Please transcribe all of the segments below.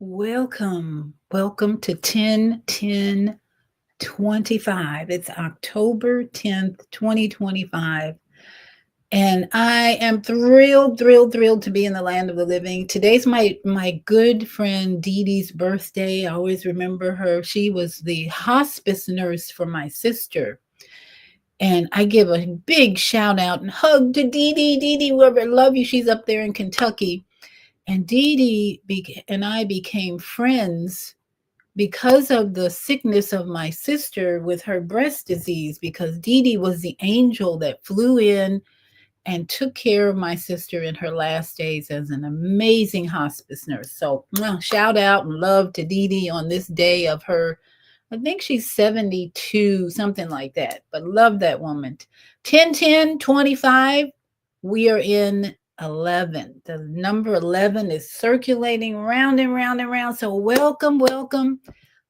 Welcome to 10-10-25. It's October 10th, 2025. And I am thrilled to be in the land of the living. Today's my good friend Dee Dee's birthday. I always remember her. She was the hospice nurse for my sister. And I give a big shout out and hug to Dee Dee. Dee Dee, wherever I love you. She's up there in Kentucky. And Dee Dee and I became friends because of the sickness of my sister with her breast disease, because Dee Dee was the angel that flew in and took care of my sister in her last days as an amazing hospice nurse. So shout out and love to Dee Dee on this day of her. I think she's 72, something like that. But love that woman. 10-10-25. We are in 11. The number 11 is circulating round and round and round. So welcome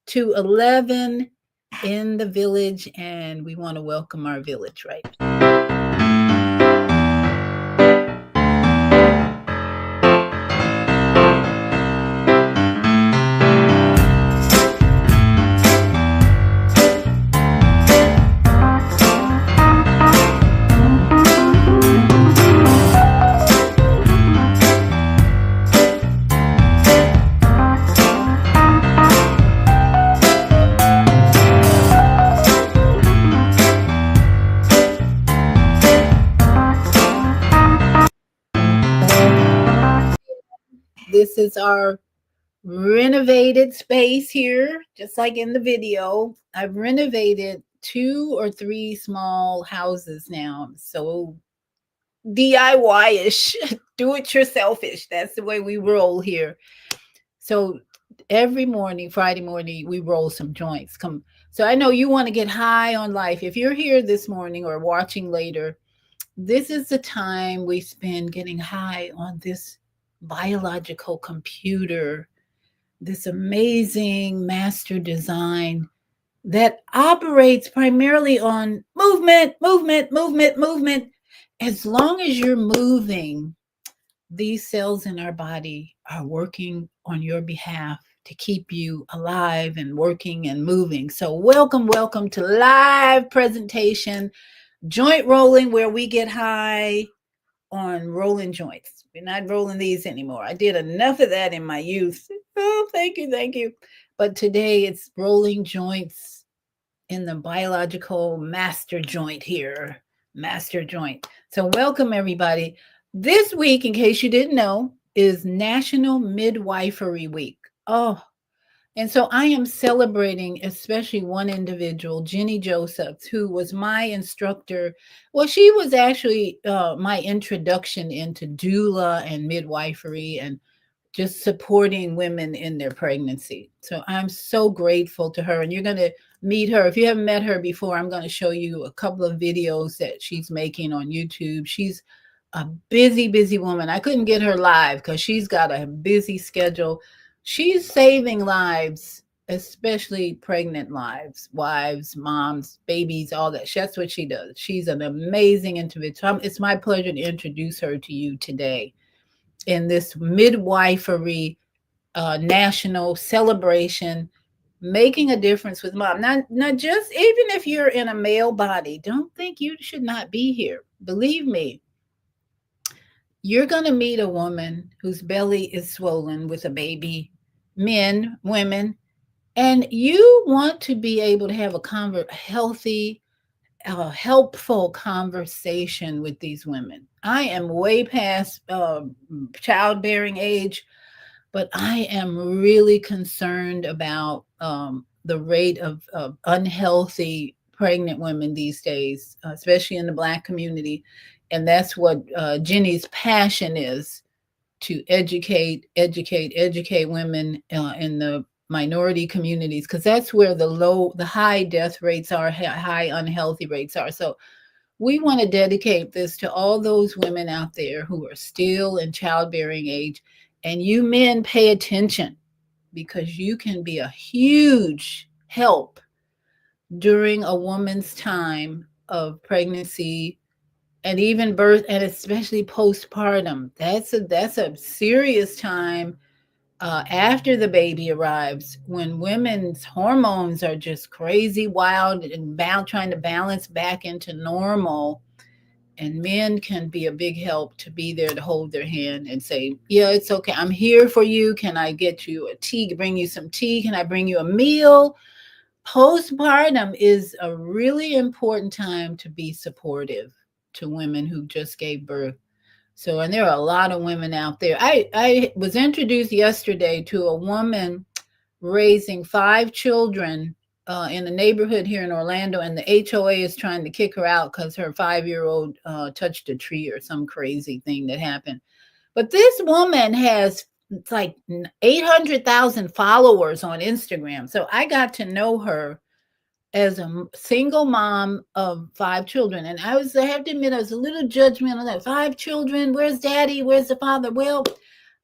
to 11 in the village. And we want to welcome our village, right? This is our renovated space here, just like in the video. I've renovated 2 or 3 small houses now. So DIY-ish, do it yourselfish. That's the way we roll here. So every morning, Friday morning, we roll some joints. Come. So I know you want to get high on life. If you're here this morning or watching later, this is the time we spend getting high on this biological computer, this amazing master design that operates primarily on movement. As long as you're moving, these cells in our body are working on your behalf to keep you alive and working and moving. So welcome to live presentation, joint rolling, where we get high on rolling joints. We're not rolling these anymore. I did enough of that in my youth. Oh, thank you. But today it's rolling joints in the biological master joint here. Master joint. So welcome everybody. This week, in case you didn't know, is National Midwifery Week. Oh, and so I am celebrating especially one individual, Jenny Josephs, who was my instructor. Well, she was actually my introduction into doula and midwifery and just supporting women in their pregnancy. So I'm so grateful to her. And you're going to meet her. If you haven't met her before, I'm going to show you a couple of videos that she's making on YouTube. She's a busy woman. I couldn't get her live because she's got a busy schedule. She's saving lives, especially pregnant lives, wives, moms, babies, all that. That's what she does. She's an amazing individual. It's my pleasure to introduce her to you today in this midwifery national celebration, making a difference with mom. Not just, even if you're in a male body, don't think you should not be here. Believe me, you're going to meet a woman whose belly is swollen with a baby, men, women, and you want to be able to have a healthy, helpful conversation with these women. I am way past childbearing age, but I am really concerned about the rate of unhealthy pregnant women these days, especially in the Black community. And that's what Jenny's passion is, to educate women in the minority communities, because that's where the high death rates are, high unhealthy rates are. So we want to dedicate this to all those women out there who are still in childbearing age. And you men, pay attention, because you can be a huge help during a woman's time of pregnancy and even birth, and especially postpartum. That's a serious time after the baby arrives, when women's hormones are just crazy wild and trying to balance back into normal, and men can be a big help to be there to hold their hand and say, yeah, it's okay, I'm here for you, can I get you a tea, bring you some tea, can I bring you a meal? Postpartum is a really important time to be supportive to women who just gave birth. So, and there are a lot of women out there. I was introduced yesterday to a woman raising 5 children in a neighborhood here in Orlando, and the HOA is trying to kick her out because her 5-year-old touched a tree or some crazy thing that happened. But this woman has like 800,000 followers on Instagram. So I got to know her as a single mom of 5 children. And I have to admit, I was a little judgmental. Like, 5 children, where's daddy? Where's the father? Well,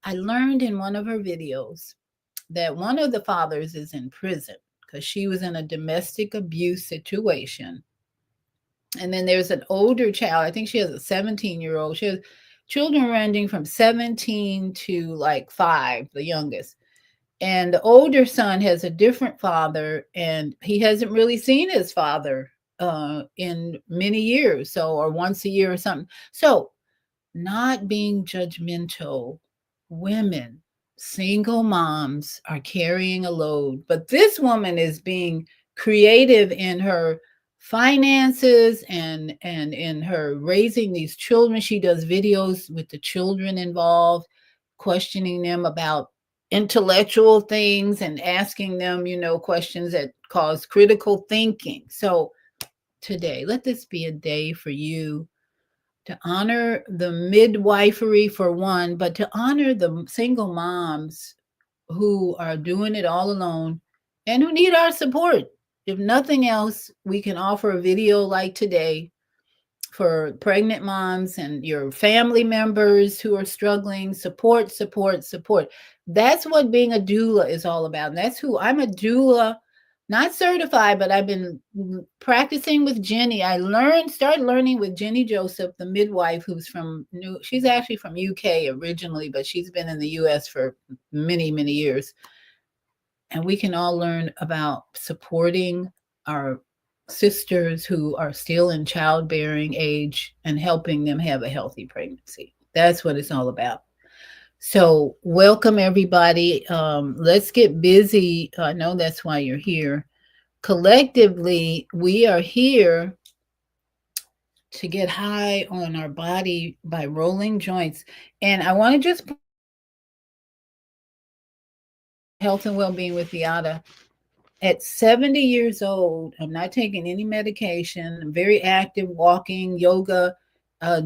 I learned in one of her videos that one of the fathers is in prison because she was in a domestic abuse situation. And then there's an older child. I think she has a 17-year-old. She has children ranging from 17 to like 5, the youngest. And the older son has a different father, and he hasn't really seen his father in many years, so, or once a year or something. So, not being judgmental, women, single moms are carrying a load, but this woman is being creative in her finances and in her raising these children. She does videos with the children involved, questioning them about intellectual things and asking them, questions that cause critical thinking. So today, let this be a day for you to honor the midwifery for one, but to honor the single moms who are doing it all alone and who need our support. If nothing else, we can offer a video like today for pregnant moms and your family members who are struggling. Support, support, support. That's what being a doula is all about. And that's who I'm, a doula, not certified, but I've been practicing with Jenny. Started learning with Jenny Joseph, the midwife, she's actually from UK originally, but she's been in the US for many, many years. And we can all learn about supporting our sisters who are still in childbearing age and helping them have a healthy pregnancy. That's what it's all about. So welcome everybody. Let's get busy. I know that's why you're here. Collectively, we are here to get high on our body by rolling joints. And I want to just health and well-being with Beata. At 70 years old, I'm not taking any medication. I'm very active, walking, yoga,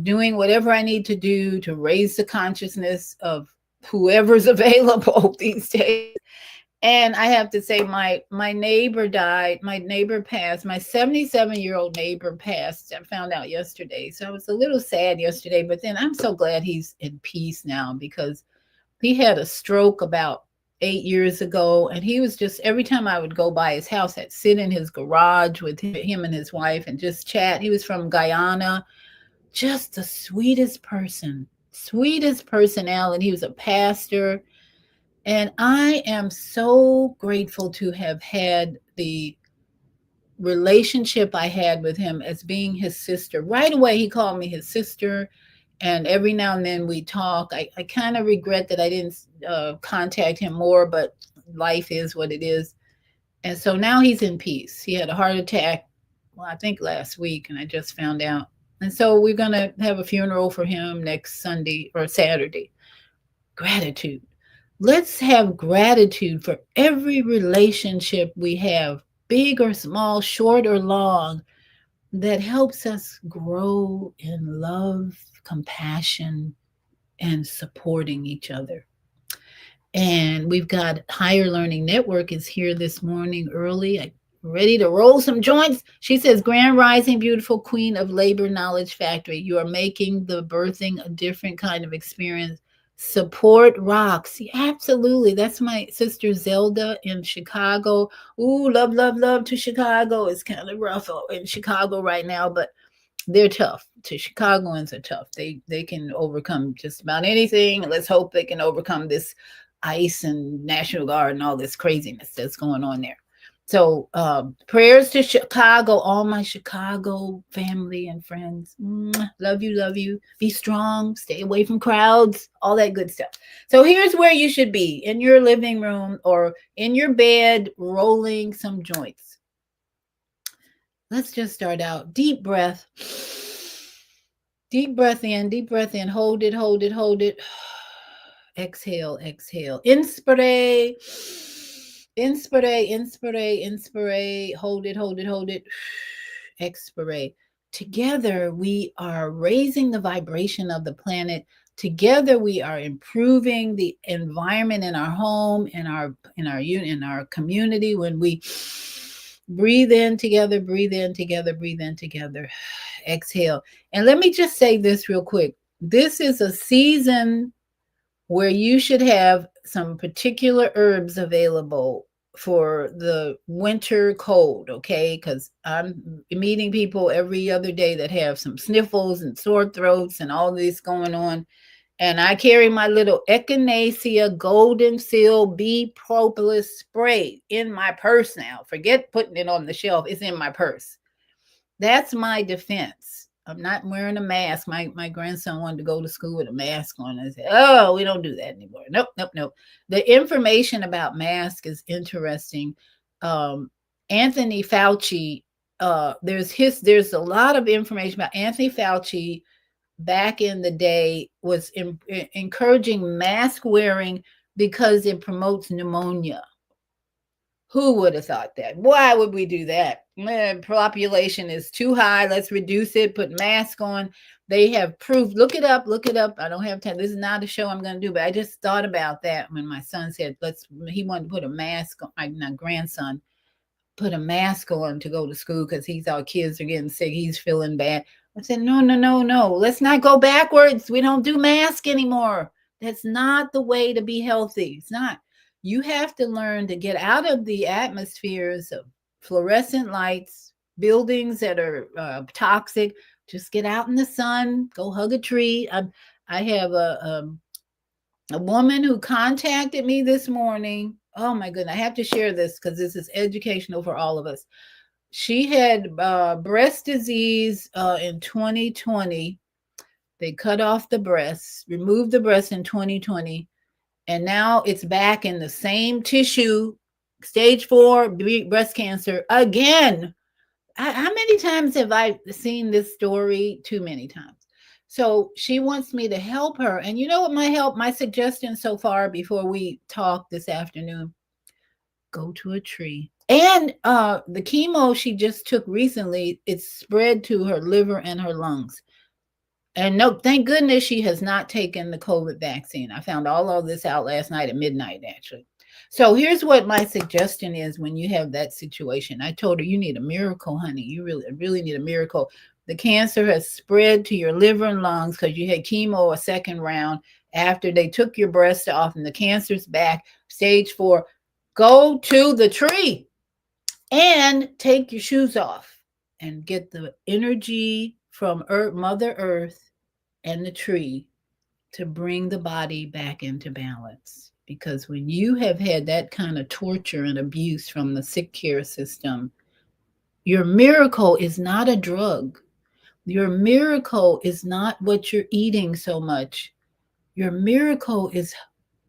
doing whatever I need to do to raise the consciousness of whoever's available these days. And I have to say, my neighbor died. My neighbor passed. My 77-year-old neighbor passed. I found out yesterday. So I was a little sad yesterday, but then I'm so glad he's in peace now, because he had a stroke about 8 years ago, and he was just, every time I would go by his house, I'd sit in his garage with him and his wife and just chat. He was from Guyana, just the sweetest personality. He was a pastor, and I am so grateful to have had the relationship I had with him as being his sister. Right away, he called me his sister. And every now and then we talk. I kind of regret that I didn't contact him more, but life is what it is. And so now he's in peace. He had a heart attack, well, I think last week, and I just found out. And so we're going to have a funeral for him next Sunday or Saturday. Gratitude. Let's have gratitude for every relationship we have, big or small, short or long, that helps us grow in love, compassion, and supporting each other. And we've got Higher Learning Network is here this morning early, ready to roll some joints. She says, Grand Rising, beautiful queen of Labor Knowledge Factory. You are making the birthing a different kind of experience. Support rocks. Yeah, absolutely. That's my sister Zelda in Chicago. Ooh, love, love, love to Chicago. It's kind of rough in Chicago right now, but they're tough. Chicagoans are tough. They can overcome just about anything. Let's hope they can overcome this ICE and National Guard and all this craziness that's going on there. So prayers to Chicago, all my Chicago family and friends. Mwah. Love you, love you. Be strong, stay away from crowds, all that good stuff. So here's where you should be: in your living room or in your bed, rolling some joints. Let's just start out. Deep breath. Deep breath in, deep breath in. Hold it, hold it, hold it. Exhale, exhale. Inspire. Inspire, inspire, inspire. Hold it, hold it, hold it. Expire. Together, we are raising the vibration of the planet. Together, we are improving the environment in our home, in our community. When we breathe in together, breathe in together, breathe in together. Exhale. And let me just say this real quick. This is a season where you should have some particular herbs available for the winter cold, okay? Because I'm meeting people every other day that have some sniffles and sore throats and all this going on. And I carry my little Echinacea Golden Seal Bee Propolis spray in my purse now. Forget putting it on the shelf. It's in my purse. That's my defense. I'm not wearing a mask. My grandson wanted to go to school with a mask on. I said, oh, we don't do that anymore. Nope, nope, nope. The information about mask is interesting. Anthony Fauci, there's a lot of information about Anthony Fauci back in the day was encouraging mask wearing because it promotes pneumonia. Who would have thought that? Why would we do that? Population is too high. Let's reduce it. Put mask on. They have proof. Look it up. Look it up. I don't have time. This is not a show I'm going to do, but I just thought about that when my son said, he wanted to put a mask on, my grandson put a mask on to go to school because he thought kids are getting sick. He's feeling bad. I said, no, no, no, no. Let's not go backwards. We don't do mask anymore. That's not the way to be healthy. It's not. You have to learn to get out of the atmospheres of fluorescent lights, buildings that are toxic. Just get out in the sun, go hug a tree. I have a woman who contacted me this morning. Oh my goodness, I have to share this because this is educational for all of us. She had breast disease in 2020. They cut off the breast, removed the breast in 2020, and now it's back in the same tissue, stage 4 breast cancer again. How many times have I seen this story? Too many times. So she wants me to help her. And you know what my suggestion so far before we talk this afternoon? Go to a tree. And the chemo she just took recently, it's spread to her liver and her lungs. And no, thank goodness she has not taken the COVID vaccine. I found all of this out last night at midnight, actually. So here's what my suggestion is when you have that situation. I told her, you need a miracle, honey. You really need a miracle. The cancer has spread to your liver and lungs because you had chemo a second round after they took your breast off and the cancer's back, stage 4. Go to the tree and take your shoes off and get the energy from Mother Earth and the tree to bring the body back into balance. Because when you have had that kind of torture and abuse from the sick care system, your miracle is not a drug. Your miracle is not what you're eating so much. Your miracle is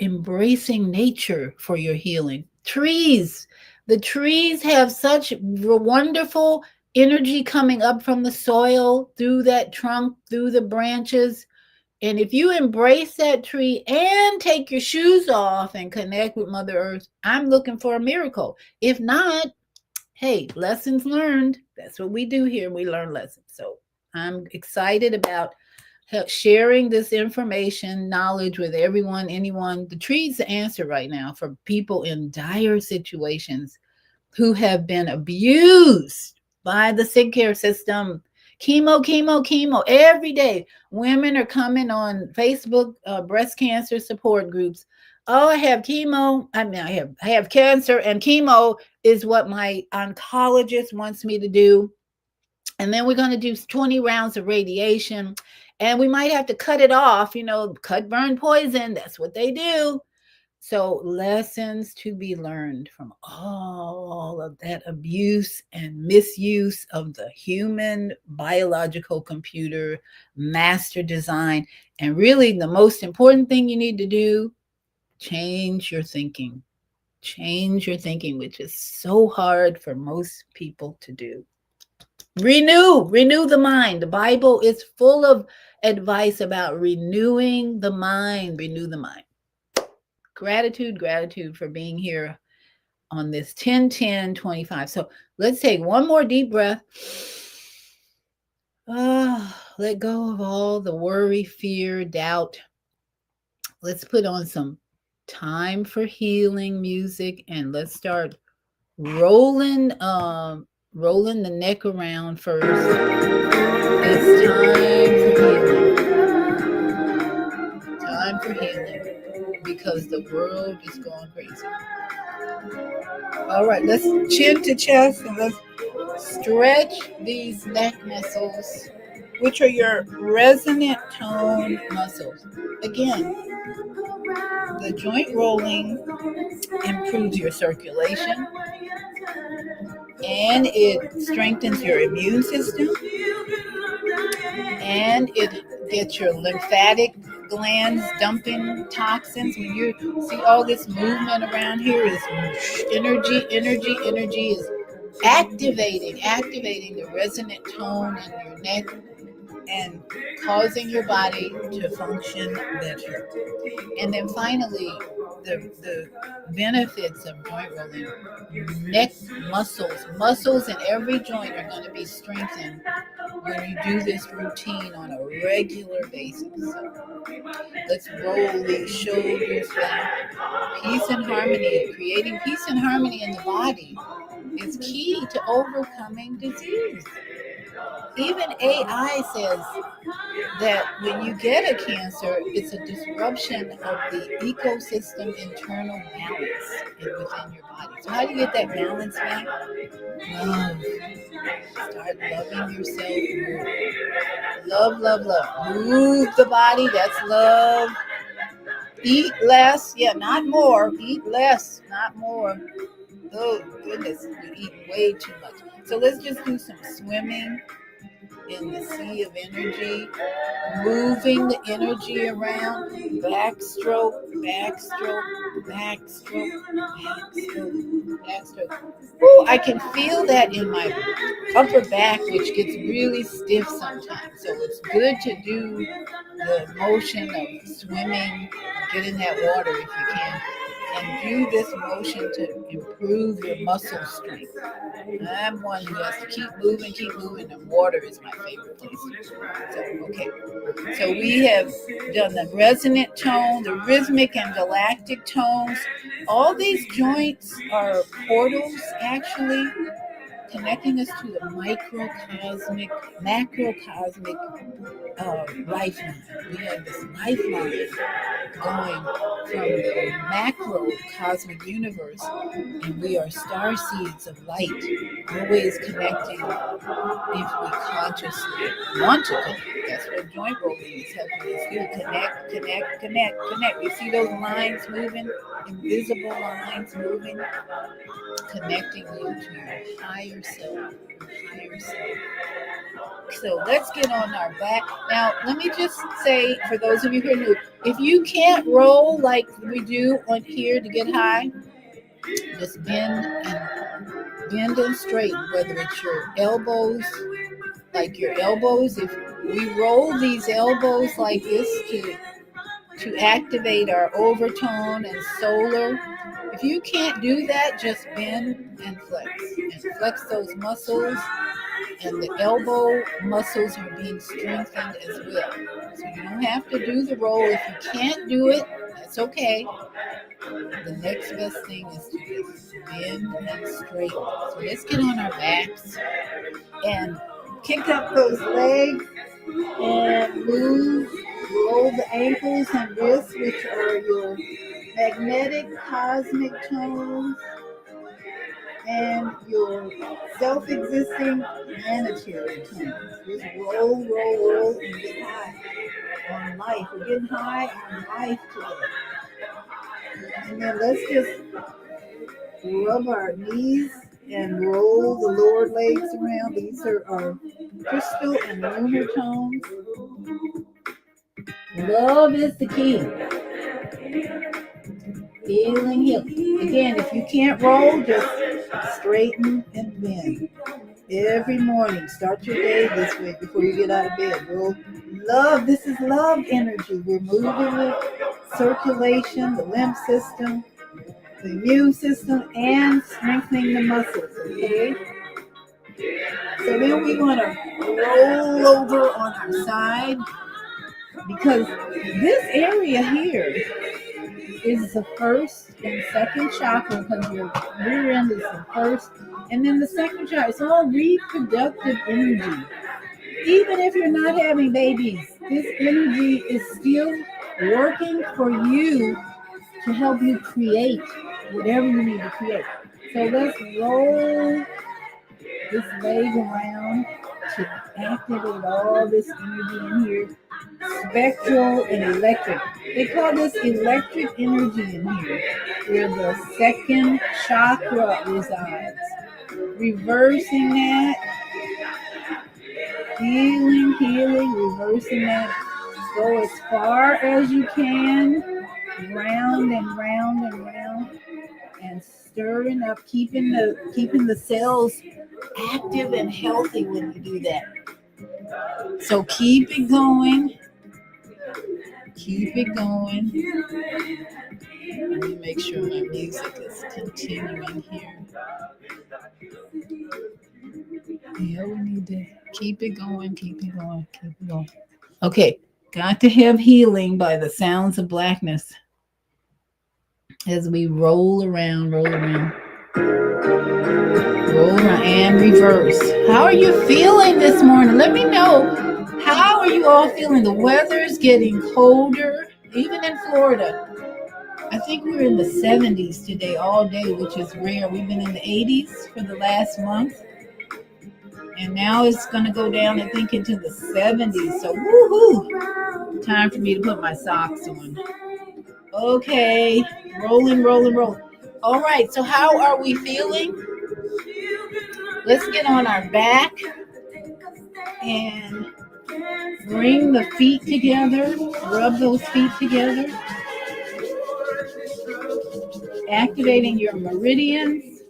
embracing nature for your healing. Trees. The trees have such wonderful energy coming up from the soil, through that trunk, through the branches. And if you embrace that tree and take your shoes off and connect with Mother Earth, I'm looking for a miracle. If not, hey, lessons learned. That's what we do here. We learn lessons. So I'm excited about sharing this information, knowledge with everyone, anyone. The tree's the answer right now for people in dire situations who have been abused by the sick care system. Chemo, chemo, chemo every day. Women are coming on Facebook breast cancer support groups. Oh, I have chemo. I have cancer, and chemo is what my oncologist wants me to do. And then we're going to do 20 rounds of radiation, and we might have to cut it off, cut, burn, poison. That's what they do. So, lessons to be learned from all of that abuse and misuse of the human biological computer, master design. And really, the most important thing you need to do, change your thinking. Change your thinking, which is so hard for most people to do. Renew the mind. The Bible is full of advice about renewing the mind. Renew the mind. Gratitude for being here on this 10-10-25. So let's take one more deep breath. Let go of all the worry, fear, doubt. Let's put on some time for healing music, and let's start rolling rolling the neck around first. It's time for healing because the world is going crazy. All right, let's chin to chest and let's stretch these neck muscles, which are your resonant tone muscles. Again, the joint rolling improves your circulation and it strengthens your immune system and it gets your lymphatic glands dumping toxins. When you see all this movement around here, is energy is activating the resonant tone in your neck and causing your body to function better. And then finally, the benefits of joint rolling, neck muscles in every joint are going to be strengthened when you do this routine on a regular basis. So let's roll these shoulders back. Peace and harmony, creating peace and harmony in the body is key to overcoming disease. Even AI says that when you get a cancer, it's a disruption of the ecosystem internal balance within your body. So how do you get that balance back? Love. Start loving yourself more. Love. Move the body. That's love. Eat less. Yeah, not more. Eat less, not more. Oh, goodness. You eat way too much. So let's just do some swimming in the sea of energy, moving the energy around, backstroke. Oh, I can feel that in my upper back, which gets really stiff sometimes. So it's good to do the motion of swimming, get in that water if you can, and do this motion to improve your muscle strength. I'm one who has to keep moving, and water is my favorite place. So, okay. So we have done the resonant tone, the rhythmic and galactic tones. All these joints are portals, actually, connecting us to the microcosmic, macrocosmic lifeline. We have this lifeline going from the macrocosmic universe, and we are star seeds of light, always connecting if we consciously want to connect. That's what joint rolling is helping us do. Connect. You see those lines moving, invisible lines moving, connecting you to your higher self. So let's get on our back. Now, let me just say, for those of you who are new, if you can't roll like we do on here to get high, just bend and straighten, whether it's your elbows, like your elbows. If we roll these elbows like this to activate our overtone and solar, if you can't do that, just bend and flex those muscles, and the elbow muscles are being strengthened as well. So you don't have to do the roll. If you can't do it, that's okay. The next best thing is to just bend and straighten. So let's get on our backs and kick up those legs and move, roll the ankles and wrists, which are your magnetic cosmic tones and your self-existing planetary tones. Just roll, and get high on life. We're getting high on life today. And then let's just rub our knees and roll the lower legs around. These are our crystal and lunar tones. Love is the key. Healing, healing. Again, if you can't roll, just straighten and bend. Every morning, start your day this way before you get out of bed. Roll. Love, this is love energy. We're moving the circulation, the lymph system, the immune system, and strengthening the muscles, okay? So then we want to roll over on our side because this area here is the first and second chakra because your rear end is the first and then the second chakra. It's all reproductive energy. Even if you're not having babies, this energy is still working for you to help you create whatever you need to create. So let's roll this leg around to activate all this energy in here. Spectral and electric. They call this electric energy in here, where the second chakra resides. Reversing that, healing, healing, reversing that. Go as far as you can, round and round and round, and stirring up, keeping the cells active and healthy when you do that. So keep it going. Keep it going. Let me make sure my music is continuing here. Yeah, we need to keep it going, keep it going, keep it going. Okay, got to have healing by the sounds of blackness as we roll around, roll around. Roll around and reverse. How are you feeling this morning? Let me know. How are you all feeling? The weather is getting colder, even in Florida. I think we're in the 70s today all day, which is rare. We've been in the 80s for the last month. And now it's going to go down, I think, into the 70s. So, woohoo! Time for me to put my socks on. Okay, rolling, rolling, rolling. All right, so how are we feeling? Let's get on our back and bring the feet together. Rub those feet together. Activating your meridians,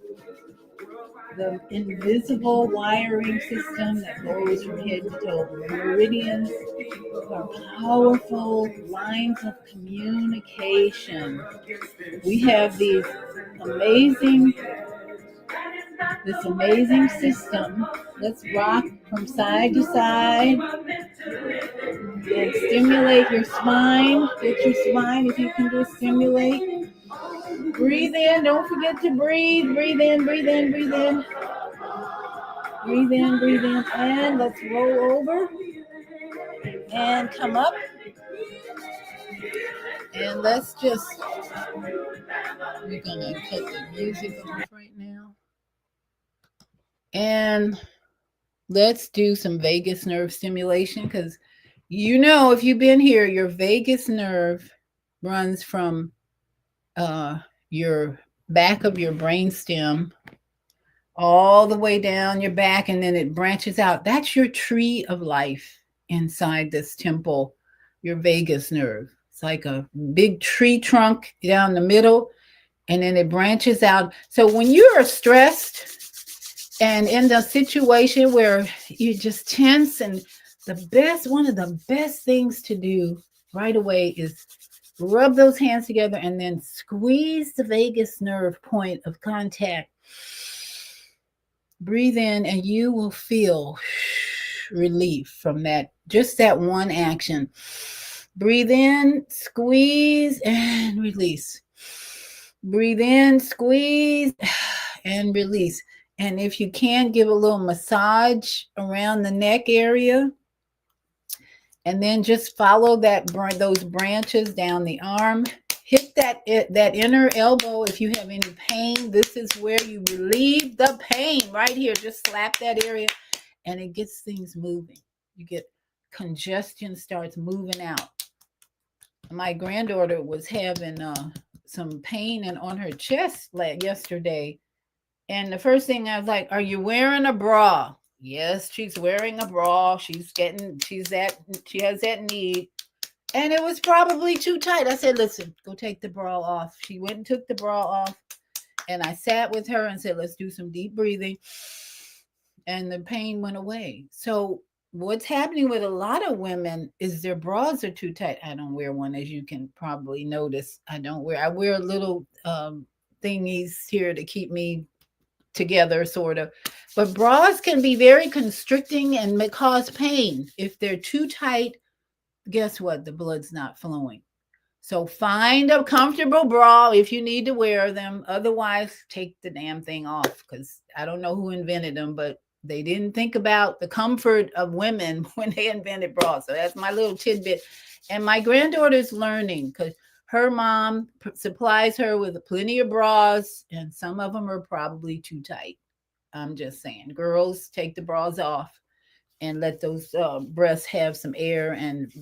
the invisible wiring system that goes from head to toe. The meridians are powerful lines of communication. We have this amazing system. Let's rock from side to side and stimulate your spine. Get your spine, if you can just stimulate. Breathe in. Don't forget to breathe. Breathe in, breathe in, breathe in. Breathe in, breathe in. And let's roll over and come up. And let's just, we're going to cut the music off right now. And let's do some vagus nerve stimulation because if you've been here, your vagus nerve runs from your back of your brainstem all the way down your back, and then it branches out. That's your tree of life inside this temple, your vagus nerve. It's like a big tree trunk down the middle, and then it branches out. So when you are stressed and in a situation where you're just tense, and one of the best things to do right away is rub those hands together and then squeeze the vagus nerve point of contact. Breathe in and you will feel relief from just that one action. Breathe in, squeeze, and release. Breathe in, squeeze, and release. And if you can, give a little massage around the neck area. And then just follow those branches down the arm. Hit that inner elbow if you have any pain. This is where you relieve the pain right here. Just slap that area and it gets things moving. You get congestion starts moving out. My granddaughter was having some pain and on her chest like yesterday. And the first thing I was like, "Are you wearing a bra?" Yes, she's wearing a bra. She has that need. And it was probably too tight. I said, "Listen, go take the bra off." She went and took the bra off. And I sat with her and said, "Let's do some deep breathing." And the pain went away. So what's happening with a lot of women is their bras are too tight. I don't wear one, as you can probably notice. I wear little thingies here to keep me together, sort of. But bras can be very constricting and may cause pain. If they're too tight, guess what? The blood's not flowing. So find a comfortable bra if you need to wear them. Otherwise, take the damn thing off, because I don't know who invented them, but they didn't think about the comfort of women when they invented bras. So that's my little tidbit. And my granddaughter's learning because her mom supplies her with plenty of bras, and some of them are probably too tight. I'm just saying, girls, take the bras off and let those breasts have some air and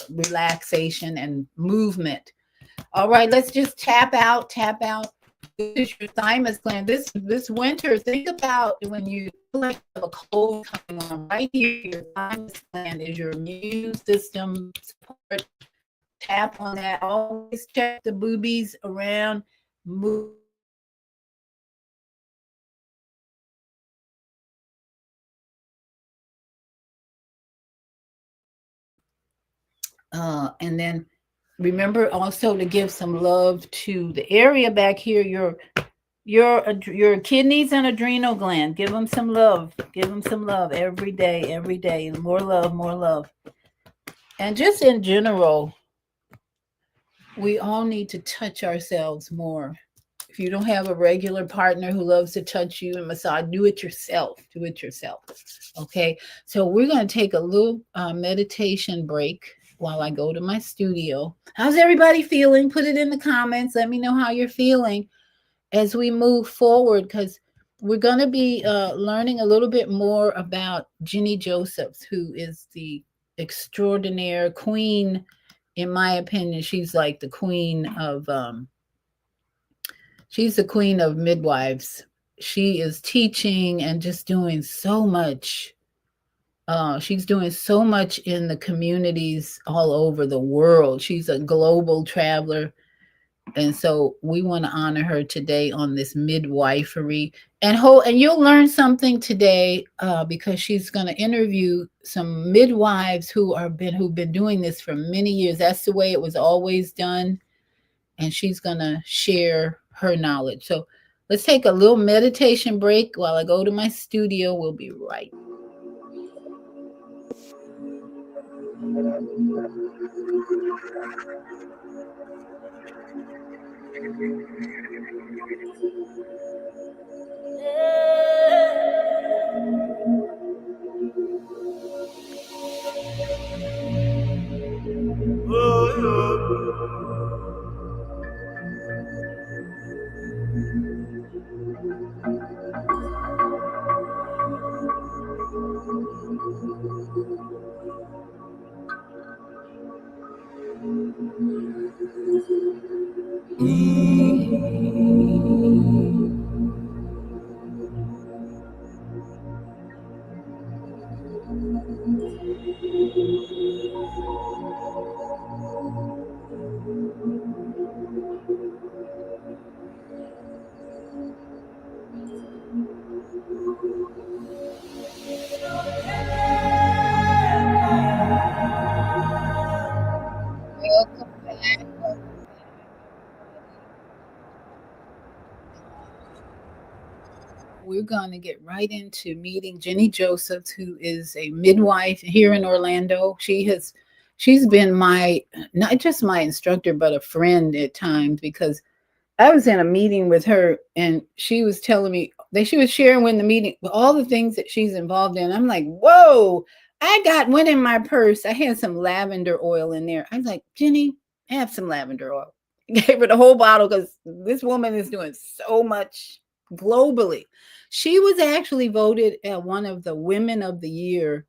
relaxation and movement. All right, let's just tap out, tap out. This is your thymus gland. This winter, think about when you feel like you have a cold coming on. Right here, your thymus gland is your immune system support. Tap on that. Always check the boobies around. Move. And then remember also to give some love to the area back here, your kidneys and adrenal gland. Give them some love. Give them some love every day. More love, more love. And just in general, we all need to touch ourselves more. If you don't have a regular partner who loves to touch you and massage, do it yourself. Do it yourself. Okay. So we're going to take a little meditation break while I go to my studio. How's everybody feeling? Put it in the comments. Let me know how you're feeling as we move forward, because we're going to be learning a little bit more about Jenny Josephs, who is the extraordinaire queen. In my opinion, she's like the queen of she's the queen of midwives. She is teaching and just doing so much. She's doing so much in the communities all over the world. She's a global traveler. And so we want to honor her today on this midwifery. And you'll learn something today because she's going to interview some midwives who've been doing this for many years. That's the way it was always done. And she's going to share her knowledge. So let's take a little meditation break while I go to my studio. We'll be right. Welcome back. We're going to get right into meeting Jenny Josephs, who is a midwife here in Orlando. She's been my not just my instructor, but a friend at times, because I was in a meeting with her and she was telling me that she was sharing with the meeting all the things that she's involved in. I'm like, whoa, I got one in my purse. I had some lavender oil in there. I was like, Jenny, have some lavender oil. Gave her the whole bottle because this woman is doing so much globally. She was actually voted one of the Women of the Year.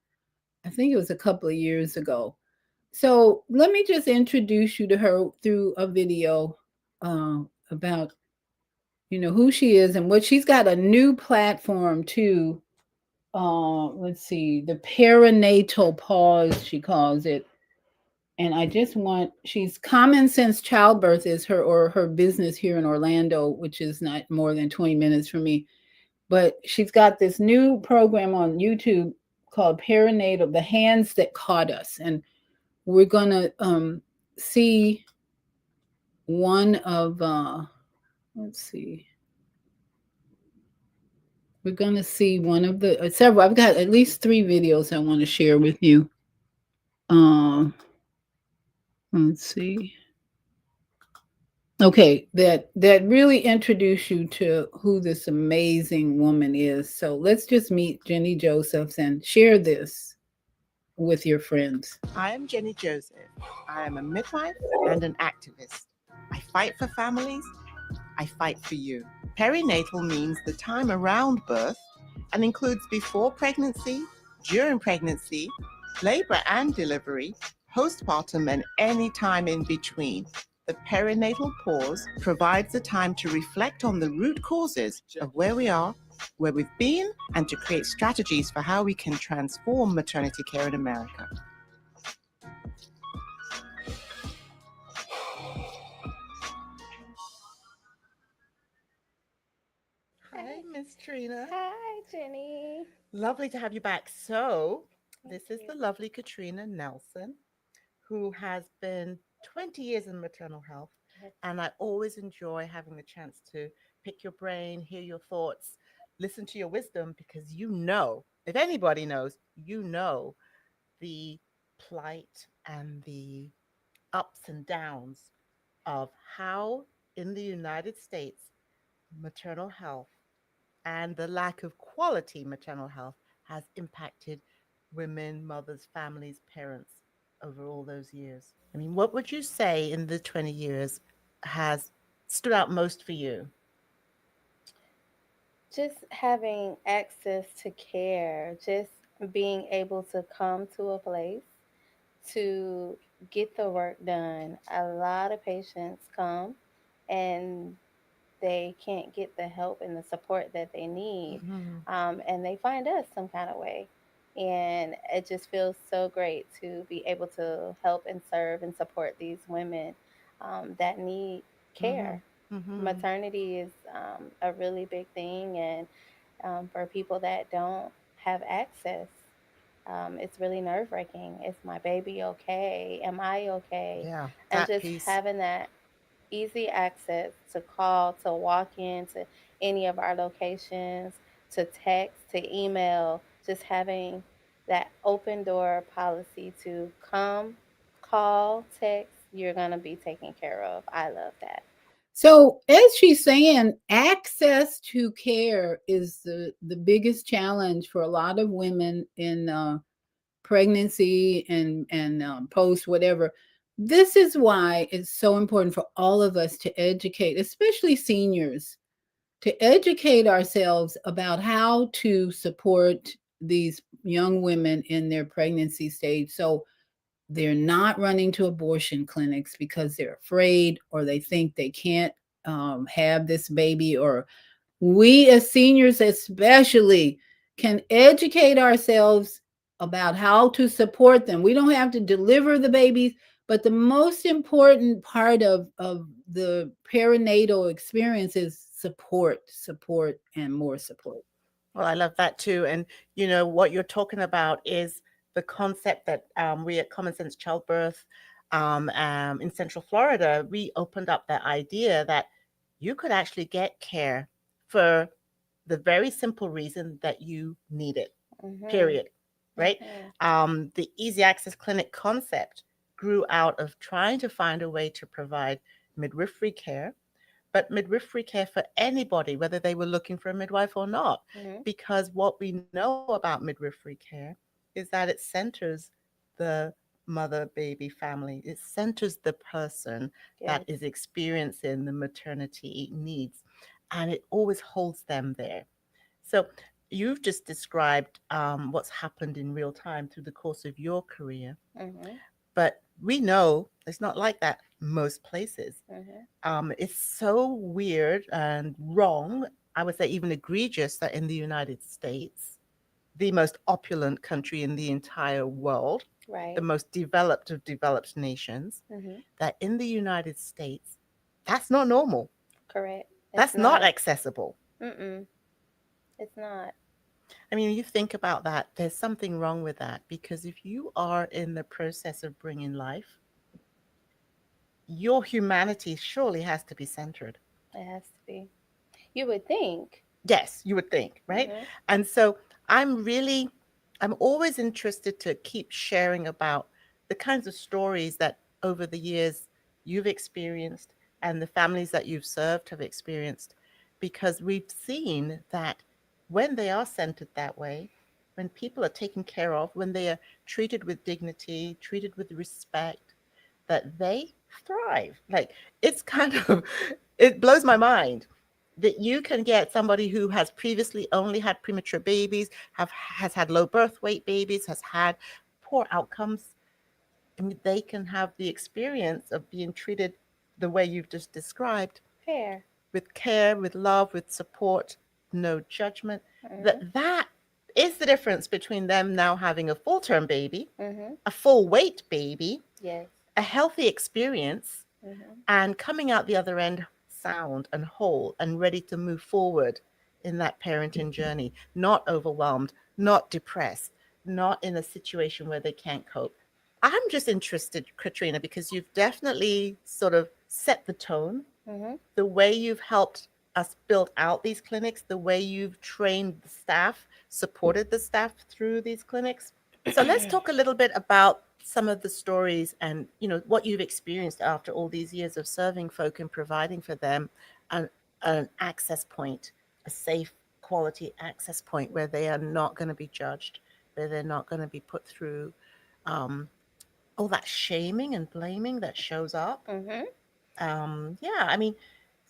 I think it was a couple of years ago. So let me just introduce you to her through a video. uh, about who she is and what she's got a new platform too. Let's see, the perinatal pause she calls it, and I just want she's Common Sense Childbirth is her business here in Orlando, which is not more than 20 minutes from me. But she's got this new program on YouTube called Perinatal, The Hands That Caught Us. And we're going to see one of, let's see, we're going to see one of the several, I've got at least 3 videos I want to share with you. Um, let's see. Okay, that really introduce you to who this amazing woman is. So let's just meet Jenny Josephs and share this with your friends. I am Jenny Joseph. I am a midwife and an activist. I fight for families. I fight for you. Perinatal means the time around birth and includes before pregnancy, during pregnancy, labor and delivery, postpartum, and any time in between. The perinatal pause provides the time to reflect on the root causes of where we are, where we've been, and to create strategies for how we can transform maternity care in America. Hi, Miss Trina. Hi, Jenny. Lovely to have you back. So, Thank this is you. the lovely Katrina Nelson, who has been 20 years in maternal health. Yes. And I always enjoy having the chance to pick your brain, hear your thoughts, listen to your wisdom, because if anybody knows, the plight and the ups and downs of how in the United States maternal health and the lack of quality maternal health has impacted women, mothers, families, parents over all those years. I mean, what would you say in the 20 years has stood out most for you? Just having access to care, just being able to come to a place to get the work done. A lot of patients come and they can't get the help and the support that they need. Mhm. And they find us some kind of way. And it just feels so great to be able to help and serve and support these women that need Mhm. care. Mhm. Maternity is a really big thing, and for people that don't have access, it's really nerve wracking. Is my baby okay? Am I okay? Yeah, And that just piece. having that easy access to call, to walk in to any of our locations, to text, to email, just having that open door policy to come, call, text, you're going to be taken care of. I love that. So, as she's saying, access to care is the biggest challenge for a lot of women in pregnancy and post whatever. This is why it's so important for all of us to educate, especially seniors, to educate ourselves about how to support these young women in their pregnancy stage. So they're not running to abortion clinics because they're afraid or they think they can't have this baby. Or we as seniors, especially, can educate ourselves about how to support them. We don't have to deliver the babies, but the most important part of the perinatal experience is support, and more support. Well, I love that too. And what you're talking about is the concept that we at Common Sense Childbirth in Central Florida, we opened up that idea that you could actually get care for the very simple reason that you need it, Mhm. period. Right? Mhm. The easy access clinic concept grew out of trying to find a way to provide midwifery care, but midwifery care for anybody, whether they were looking for a midwife or not. Mhm. Because what we know about midwifery care is that it centers the mother baby family, it centers the person that Yes. is experiencing the maternity needs, and it always holds them there. So, you've just described what's happened in real time through the course of your career. Mhm. But we know it's not like that most places. Mhm. It's so weird and wrong, I would say even egregious, that in the United States, the most opulent country in the entire world, the Right. most developed of developed nations, Mhm. that in the United States, that's not normal. Correct. It's That's not not. accessible. Mm-mm. It's not. I mean, you think about that, there's something wrong with that, because if you are in the process of bringing life, your humanity surely has to be centered. It has to be. You would think. Yes, you would think, right? Mhm. And so I'm really, I'm always interested to keep sharing about the kinds of stories that over the years you've experienced and the families that you've served have experienced, because we've seen that when they are centered that way, when people are taken care of, when they are treated with dignity, treated with respect, that they thrive. Like, it's kind of, it blows my mind that you can get somebody who has previously only had premature babies, has had low birth weight babies, has had poor outcomes. I mean, they can have the experience of being treated the way you've just described, Fair. with care, with love, with support, no judgment. Mhm. That is the difference between them now having a full-term baby, Mhm. a full weight baby, Yes. a healthy experience, Mhm. and coming out the other end sound and whole and ready to move forward in that parenting journey, not overwhelmed, not depressed, not in a situation where they can't cope. I'm just interested, Katrina, because you've definitely sort of set the tone, Mhm. the way you've helped us build out these clinics, the way you've trained the staff, supported the staff through these clinics. So let's talk a little bit about some of the stories and, what you've experienced after all these years of serving folk and providing for them an, an access point, a safe quality access point where they are not going to be judged, where they're not going to be put through um, all that shaming and blaming that shows up. Mhm. Yeah, I mean,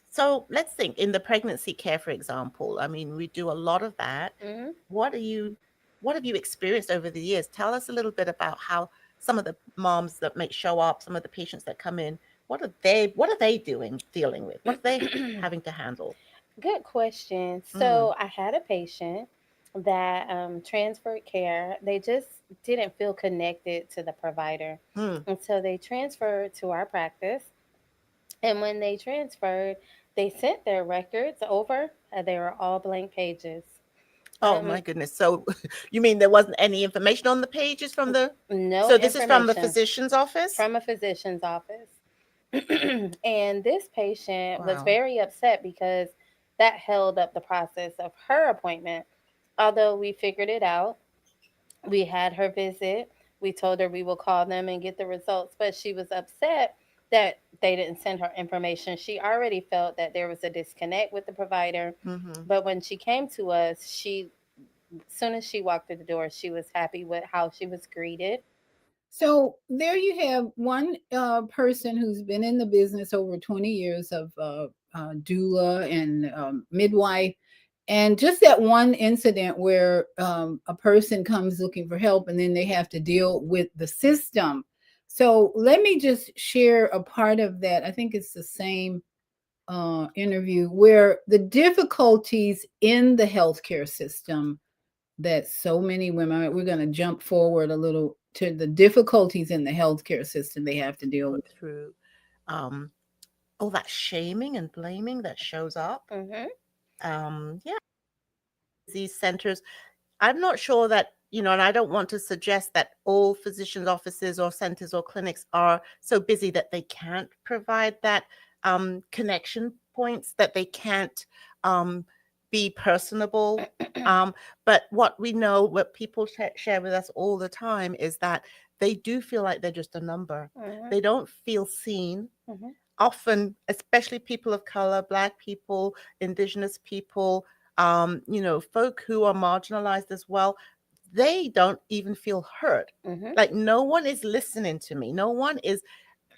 so let's think in the pregnancy care, for example. I mean, we do a lot of that. Mhm. What are you, what have you experienced over the years? Tell us a little bit about how some of the moms that may show up, some of the patients that come in, what are they dealing with? What are they having to handle? Good question. Mm, So I had a patient that transferred care. They just didn't feel connected to the provider. mm. And so they transferred to our practice. And when they transferred, they sent their records over. They were all blank pages. Oh my Um, goodness. So you mean there wasn't any information on the pages from the, no so this is from the information physician's office? from a physician's office. And this patient was Wow. very upset because that held up the process of her appointment. Although we figured it out, we had her visit, we told her we will call them and get the results, but she was upset that they didn't send her information. She already felt that there was a disconnect with the provider. Mm-hmm. But when she came to us, she, as soon as she walked through the door, she was happy with how she was greeted. So there you have one person who's been in the business over 20 years of doula and midwife. And just that one incident where a person comes looking for help and then they have to deal with the system. So let me just share a part of that. I think it's the same interview where the difficulties in the healthcare system that so many women, we're going to jump forward a little to the difficulties in the healthcare system they have to deal with. Put through um, all that shaming and blaming that shows up. Hmm. Yeah, these centers, I'm not sure that, and I don't want to suggest that all physicians' offices or centers or clinics are so busy that they can't provide that connection points, that they can't um, be personable. Um, but what we know, what people share with us all the time is that they do feel like they're just a number. Hmm. They don't feel seen. Hmm. Often, especially people of color, Black people, Indigenous people, folk who are marginalized as well, they don't even feel heard. Hmm. Like, no one is listening to me. No one is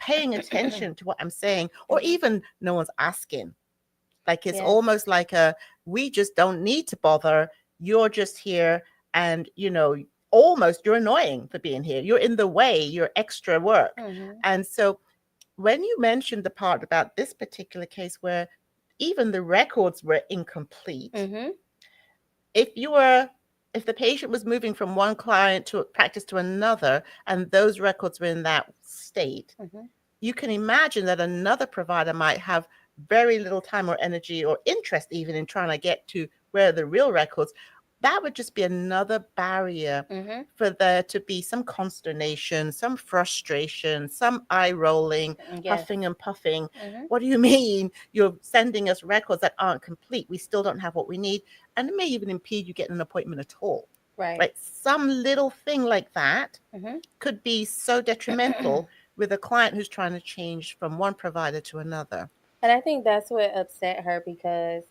paying attention to what I'm saying, or Hmm. even no one's asking. Like, it's Yes. almost like we just don't need to bother. You're just here. And, almost you're annoying for being here. You're in the way, you're extra work. Mhm. And so when you mentioned the part about this particular case where even the records were incomplete, Mhm. if you were if the patient was moving from one client to practice to another and those records were in that state, Mhm. you can imagine that another provider might have very little time or energy or interest even in trying to get to where the real records. That would just be another barrier Mhm. for there to be some consternation, some frustration, some eye rolling, Yes. huffing and puffing. Mhm. What do you mean you're sending us records that aren't complete? We still don't have what we need. And it may even impede you getting an appointment at all. Right. Right? Some little thing like that Mhm. could be so detrimental with a client who's trying to change from one provider to another. And I think that's what upset her because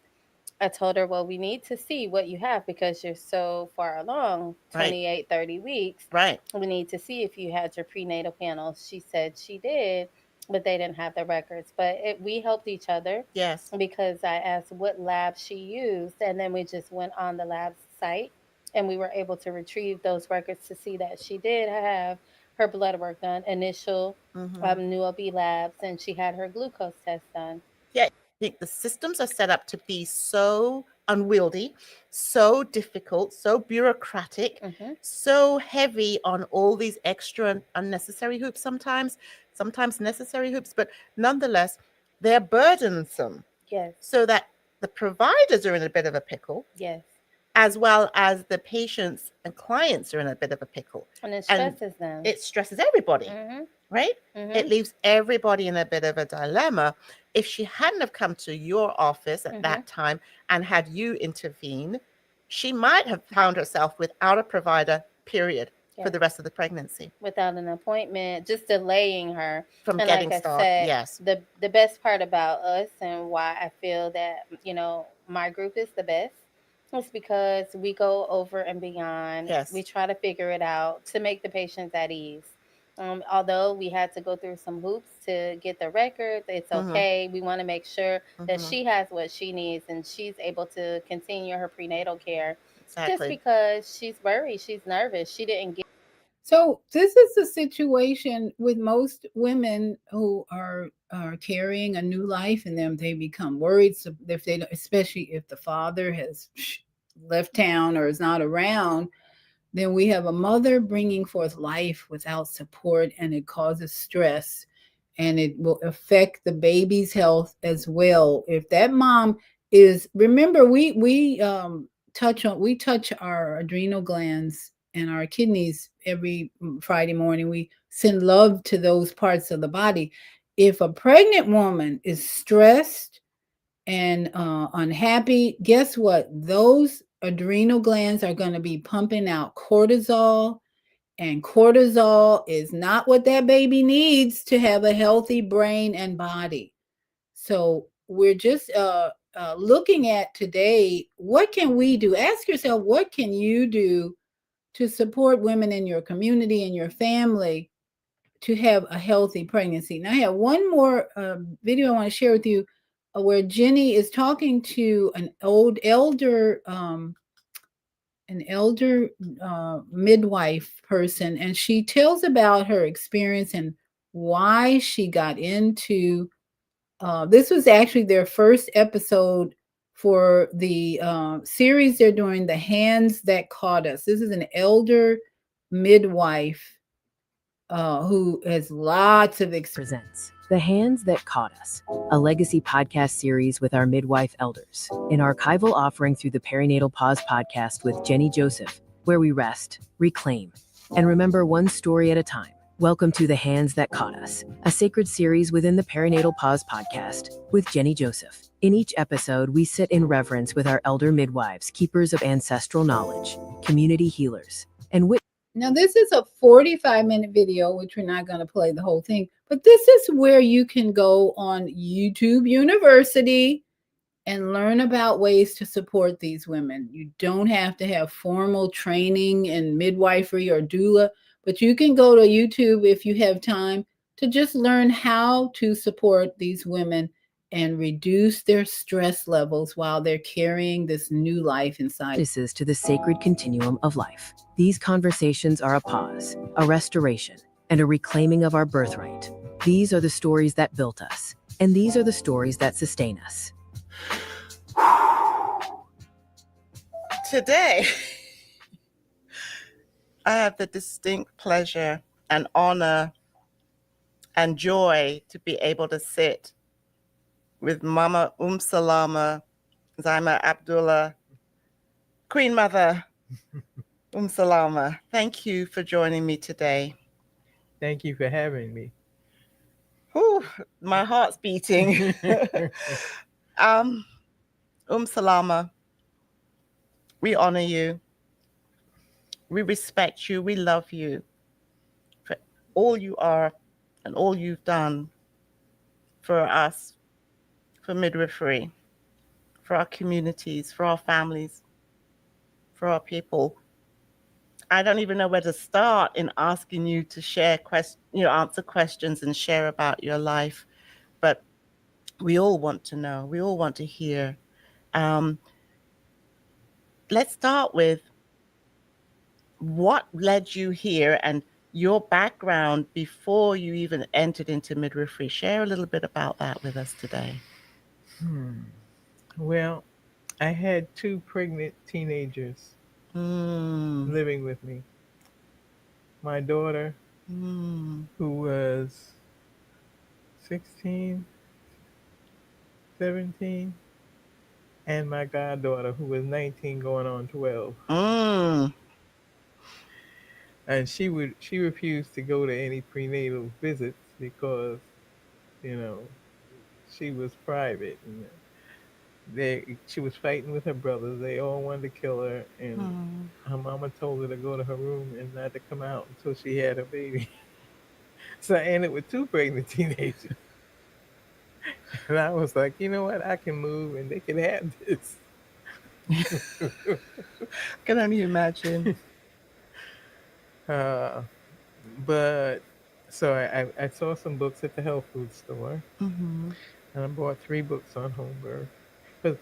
I told her, well, we need to see what you have because you're so far along, Right. 28, 30 weeks. Right. We need to see if you had your prenatal panels. She said she did, but they didn't have the records. But we helped each other Yes. because I asked what lab she used, and then we just went on the lab's site and we were able to retrieve those records to see that she did have her blood work done, initial Mm-hmm. new OB labs, and she had her glucose test done. Yeah. I think the systems are set up to be so unwieldy, so difficult, so bureaucratic, Hmm. so heavy on all these extra and unnecessary hoops sometimes necessary hoops, but nonetheless, they're burdensome Yes, so that the providers are in a bit of a pickle yes. as well as the patients and clients are in a bit of a pickle. And it And stresses them. it stresses everybody, Hmm. right? It Hmm. leaves everybody in a bit of a dilemma. If she hadn't have come to your office at Hmm. that time and had you intervene, she might have found herself without a provider, period, for Yes. the rest of the pregnancy Without an appointment, just delaying her. from And getting like I started. said, Yes. the best part about us and why I feel that my group is the best is because we go over and beyond. Yes. We try to figure it out to make the patients at ease. Although we had to go through some hoops to get the records, it's Mm-hmm. okay. We want to make sure that Mm-hmm. she has what she needs and she's able to continue her prenatal care. Just Exactly. because she's worried, she's nervous, she didn't get. So this is a situation with most women who are carrying a new life in them. They become worried if they, especially if the father has left town or is not around. Then we have a mother bringing forth life without support, and it causes stress, and it will affect the baby's health as well. If that mom is, remember, we touch our adrenal glands and our kidneys every Friday morning. We send love to those parts of the body. If a pregnant woman is stressed and unhappy, guess what? Those adrenal glands are going to be pumping out cortisol, and cortisol is not what that baby needs to have a healthy brain and body. So we're just looking at today, what can we do? Ask yourself, what can you do to support women in your community and your family to have a healthy pregnancy? Now, I have one more video I want to share with you where Jenny is talking to an elder midwife person, and she tells about her experience and why she got into. This was actually their first episode for the series they're doing, The Hands That Caught Us. This is an elder midwife who has lots of experience. Presents The Hands That Caught Us, a legacy podcast series with our midwife elders, an archival offering through the Perinatal Pause podcast with Jenny Joseph, where we rest, reclaim, and remember one story at a time. Welcome to The Hands That Caught Us, a sacred series within the Perinatal Pause podcast with Jenny Joseph. In each episode, we sit in reverence with our elder midwives, keepers of ancestral knowledge, community healers, and Now, this is a 45-minute video, which we're not going to play the whole thing, but this is where you can go on YouTube University and learn about ways to support these women. You don't have to have formal training in midwifery or doula, but you can go to YouTube if you have time to just learn how to support these women and reduce their stress levels while they're carrying this new life inside. Practices to the sacred continuum of life. These conversations are a pause, a restoration, and a reclaiming of our birthright. These are the stories that built us, and these are the stories that sustain us. Today, I have the distinct pleasure and honor and joy to be able to sit with Mama Salama Zaima Abdullah, Queen Mother Salama. Thank you for joining me today. Thank you for having me. Whew, my heart's beating. Salama, we honor you. We respect you. We love you for all you are and all you've done for us, for midwifery, for our communities, for our families, for our people. I don't even know where to start in asking you to share answer questions and share about your life, but we all want to know. We all want to hear. Let's start with what led you here and your background before you even entered into midwifery. Share a little bit about that with us today. Well, I had 2 pregnant teenagers living with me. My daughter, who was 16, 17, and my goddaughter, who was 19 going on 12. And she refused to go to any prenatal visits because, she was private, and she was fighting with her brothers. They all wanted to kill her, and her mama told her to go to her room and not to come out until she had her baby. So I ended with 2 pregnant teenagers. And I was like, you know what? I can move and they can have this. Can only imagine. But so I saw some books at the health food store. And I bought 3 books on home birth. Because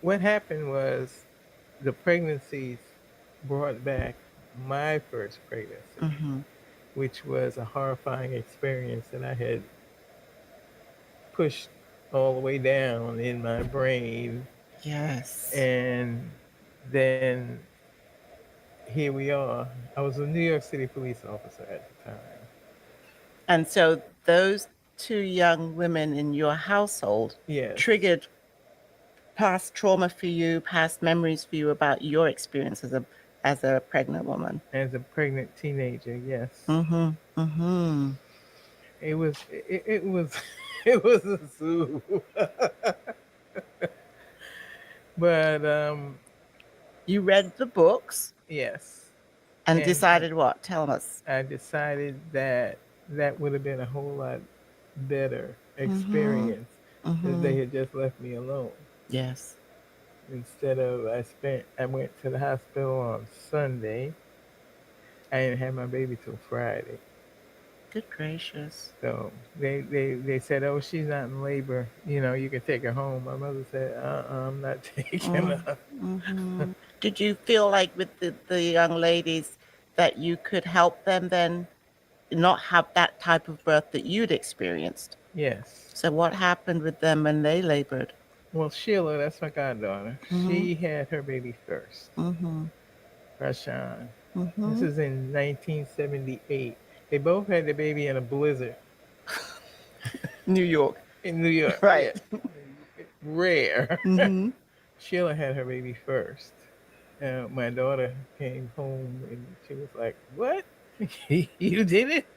what happened was the pregnancies brought back my first pregnancy, which was a horrifying experience that I had pushed all the way down in my brain. Yes. And then here we are. I was a New York City police officer at the time. And so those 2 young women in your household triggered past trauma for you, past memories for you about your experience as a pregnant woman. As a pregnant teenager, yes. It was it was a zoo. But you read the books? Yes. And decided what? Tell us. I decided that would have been a whole lot better experience if they had just left me alone. Yes. Instead of I went to the hospital on Sunday. I didn't have my baby till Friday. Good gracious. So they said, oh, she's not in labor. You can take her home. My mother said, I'm not taking her. Did you feel like with the young ladies that you could help them then not have that type of birth that you'd experienced? Yes. So what happened with them when they labored? Well, Sheila, that's my goddaughter. She had her baby first. Rashawn. This is in 1978. They both had the baby in a blizzard. New York. In New York. Right. Yeah. Rare. Sheila had her baby first. My daughter came home and she was like, what? You did it?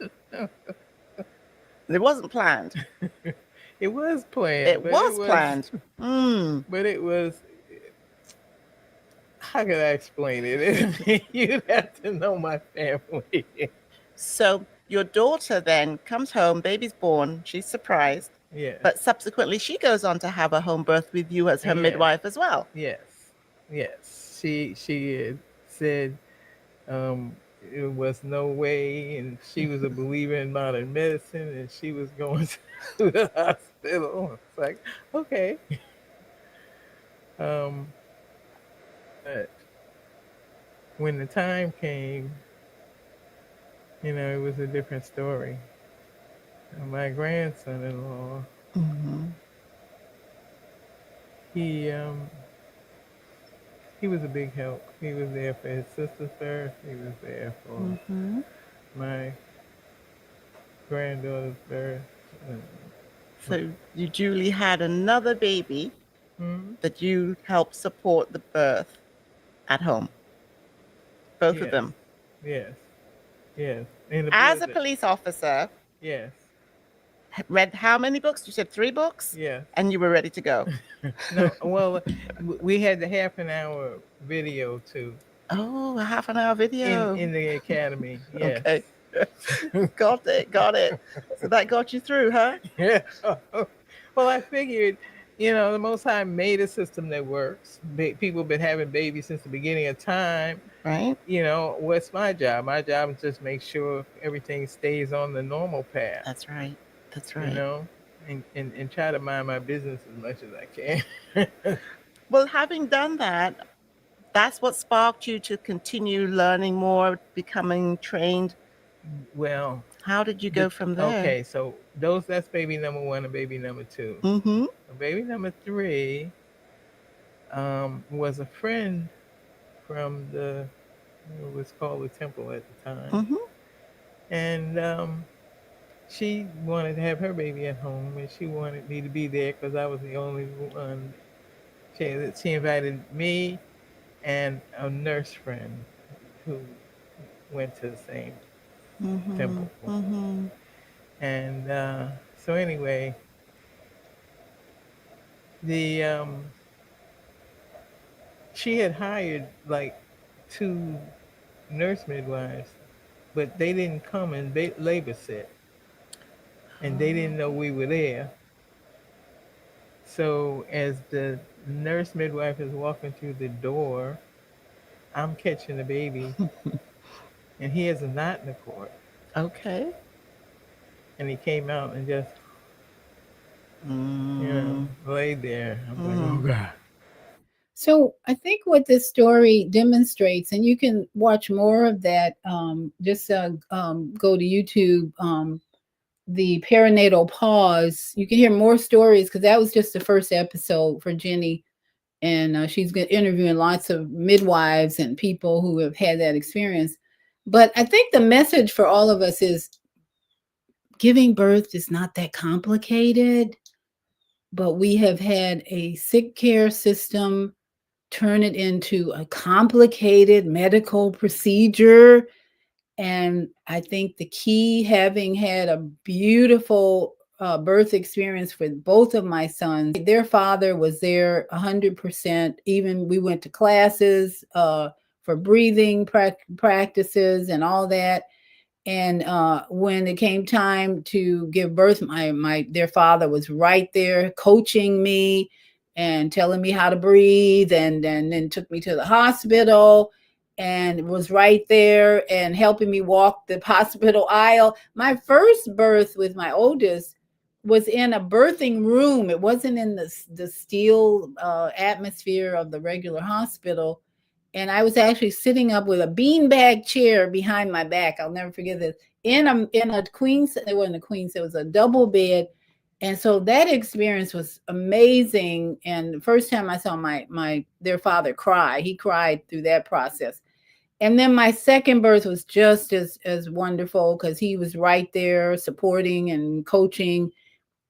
It wasn't planned. It was planned. It was planned. But it was, how could I explain it? You'd have to know my family. So your daughter then comes home, baby's born, she's surprised. Yeah. But subsequently she goes on to have a home birth with you as her midwife as well. Yes. Yes. She said it was no way, and she was a believer in modern medicine, and she was going to the hospital. It's like, okay. Um, but when the time came, it was a different story. And my grandson-in-law, Mm-hmm. he he was a big help. He was there for his sister's birth. He was there for Mm-hmm. my granddaughter's birth. So you duly had another baby Mm-hmm. that you helped support the birth at home. Both of Yes, them. yes, yes. In the As a blizzard. police officer, Yes, read how many books? You said 3 books? yes. And you were ready to go. No, well, we had the half an hour video too Oh, a half an hour in video. in the academy. Yes. Okay. Got it. Got it. So that got you through, huh? Yeah. Well, I figured, the Most High made a system that works. People have been having babies since the beginning of time. Right? What's my job? My job is just make sure everything stays on the normal path. That's right. That's You right. know, and try to mind my business as much as I can. Well, having done that, that's what sparked you to continue learning more, becoming trained. Well, How did you go from there? okay, so that's baby number one and baby number two. Mm-hmm. Baby number three was a friend from it was called the temple at the time. Mm-hmm. And she wanted to have her baby at home, and she wanted me to be there because I was the only one. She invited me and a nurse friend who went to the same Mm-hmm. temple. Mm-hmm. And so anyway, the she had hired like two nurse midwives, but they didn't come and labor sit, and they didn't know we were there. So as the nurse midwife is walking through the door, I'm catching the baby, and he has a knot in the cord, Okay. and he came out and just Mm. laid there. I'm like, oh Mm. God. So I think what this story demonstrates, and you can watch more of that, just go to YouTube, the perinatal pause. You can hear more stories because that was just the first episode for Jenny. And she's been interviewing lots of midwives and people who have had that experience. But I think the message for all of us is giving birth is not that complicated, but we have had a sick care system turn it into a complicated medical procedure. And I think the key, having had a beautiful birth experience for both of my sons, their father was there 100%. Even we went to classes for breathing practices and all that. And when it came time to give birth, their father was right there coaching me and telling me how to breathe, and then took me to the hospital and was right there and helping me walk the hospital aisle. My first birth with my oldest was in a birthing room. It wasn't in the steel atmosphere of the regular hospital, and I was actually sitting up with a beanbag chair behind my back. I'll never forget this. In a queen, it wasn't a queen, it was a double bed. And so that experience was amazing. And the first time I saw their father cry, he cried through that process. And then my second birth was just as wonderful because he was right there supporting and coaching.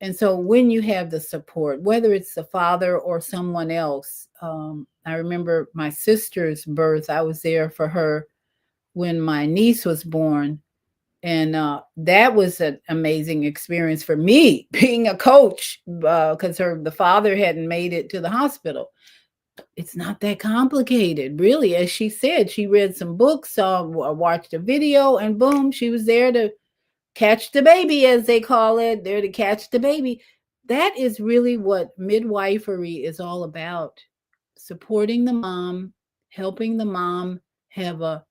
And so when you have the support, whether it's the father or someone else, I remember my sister's birth. I was there for her when my niece was born. And that was an amazing experience for me, being a coach, because the father hadn't made it to the hospital. It's not that complicated, really. As she said, she read some books, watched a video, and boom, she was there to catch the baby, as they call it, there to catch the baby. That is really what midwifery is all about: supporting the mom, helping the mom have a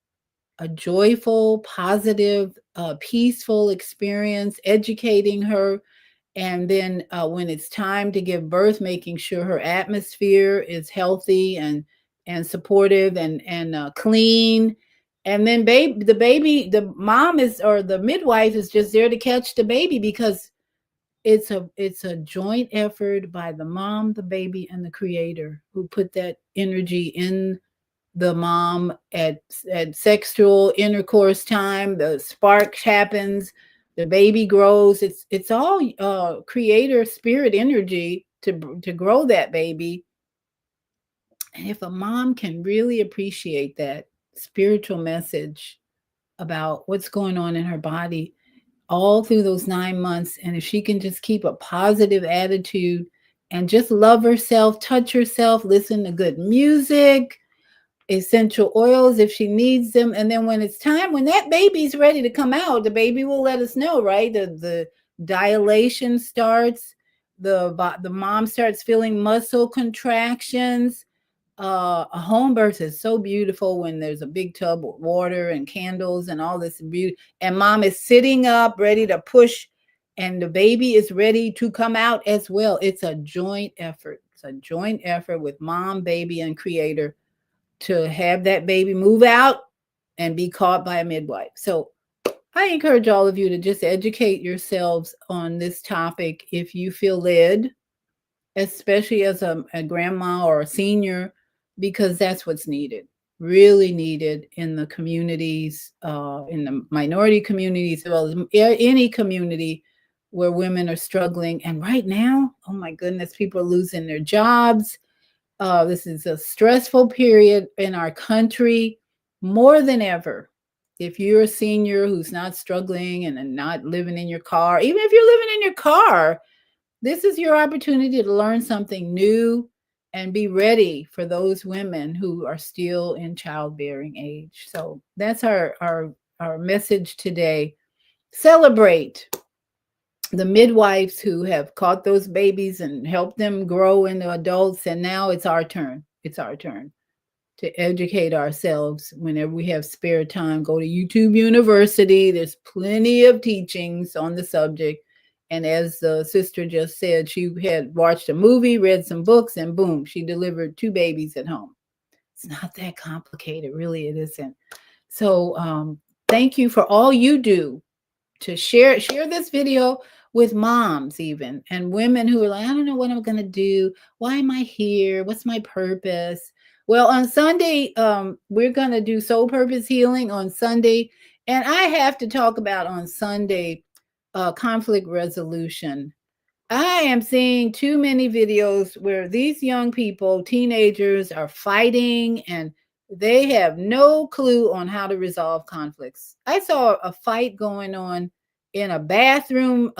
a joyful, positive, peaceful experience, educating her. And then when it's time to give birth, making sure her atmosphere is healthy and supportive and clean. And then the mom is, or the midwife is just there to catch the baby, because it's a joint effort by the mom, the baby, and the creator, who put that energy in the mom at sexual intercourse time. The spark happens, the baby grows. It's all creator spirit energy to grow that baby. And if a mom can really appreciate that spiritual message about what's going on in her body all through those 9 months, and if she can just keep a positive attitude and just love herself, touch herself, listen to good music, essential oils if she needs them. And then when it's time, when that baby's ready to come out, the baby will let us know, right? The dilation starts, the mom starts feeling muscle contractions. A home birth is so beautiful when there's a big tub of water and candles and all this beauty, and mom is sitting up ready to push, and the baby is ready to come out as well. It's a joint effort. It's a joint effort with mom, baby, and creator to have that baby move out and be caught by a midwife. So I encourage all of you to just educate yourselves on this topic if you feel led, especially as a grandma or a senior, because that's what's needed, really needed in the communities, in the minority communities, as well as any community where women are struggling. And right now, oh my goodness, people are losing their jobs. This is a stressful period in our country more than ever. If you're a senior who's not struggling and not living in your car, even if you're living in your car, this is your opportunity to learn something new and be ready for those women who are still in childbearing age. So that's our message today. Celebrate the midwives who have caught those babies and helped them grow into adults. And now it's our turn. It's our turn to educate ourselves whenever we have spare time. Go to YouTube University. There's plenty of teachings on the subject. And as the sister just said, she had watched a movie, read some books, and boom, she delivered 2 babies at home. It's not that complicated, really, it isn't. So thank you for all you do to share this video with moms, even, and women who are like, I don't know what I'm going to do. Why am I here? What's my purpose? Well, on Sunday, we're going to do soul purpose healing on Sunday. And I have to talk about on Sunday conflict resolution. I am seeing too many videos where these young people, teenagers, are fighting and they have no clue on how to resolve conflicts. I saw a fight going on in a bathroom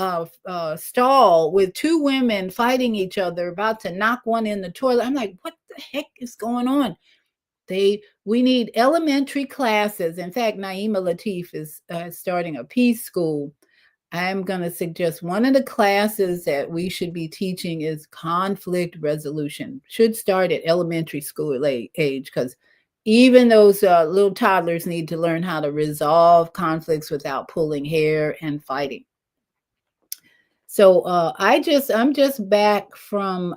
stall with 2 women fighting each other, about to knock one in the toilet. I'm like, what the heck is going on? We need elementary classes. In fact, Naima Latif is starting a peace school. I'm going to suggest one of the classes that we should be teaching is conflict resolution. Should start at elementary school age, because even those little toddlers need to learn how to resolve conflicts without pulling hair and fighting. So I'm just back from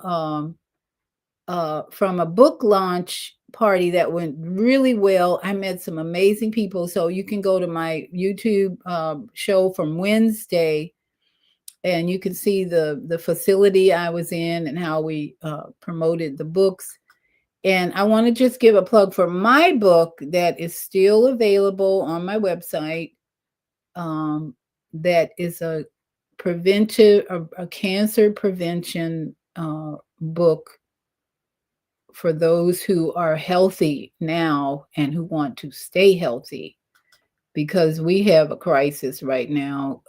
a book launch party that went really well. I met some amazing people. So you can go to my YouTube show from Wednesday, and you can see the facility I was in and how we promoted the books. And I want to just give a plug for my book that is still available on my website. That is a cancer prevention book for those who are healthy now and who want to stay healthy, because we have a crisis right now.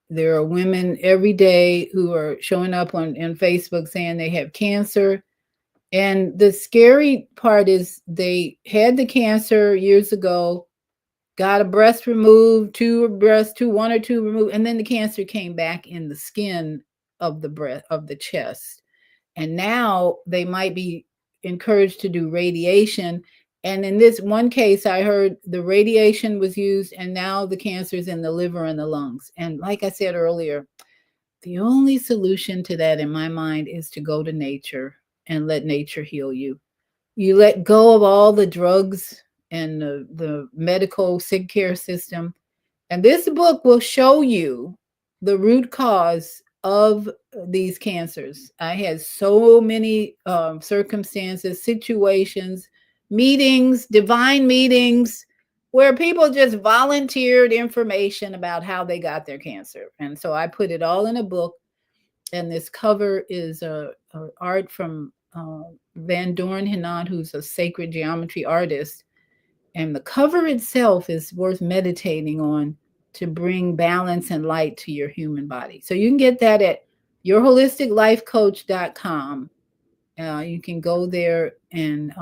There are women every day who are showing up on Facebook saying they have cancer. And the scary part is they had the cancer years ago, got a breast removed, 1 or 2 removed, and then the cancer came back in the skin of the breast, of the chest. And now they might be encouraged to do radiation, And in this one case, I heard the radiation was used, and now the cancer's in the liver and the lungs. And like I said earlier, the only solution to that in my mind is to go to nature and let nature heal you. You let go of all the drugs and the medical sick care system. And this book will show you the root cause of these cancers. I had so many circumstances, situations, meetings, divine meetings, where people just volunteered information about how they got their cancer. And so I put it all in a book. And this cover is a art from Van Doren Hinan, who's a sacred geometry artist. And the cover itself is worth meditating on to bring balance and light to your human body. So you can get that at yourholisticlifecoach.com. You can go there and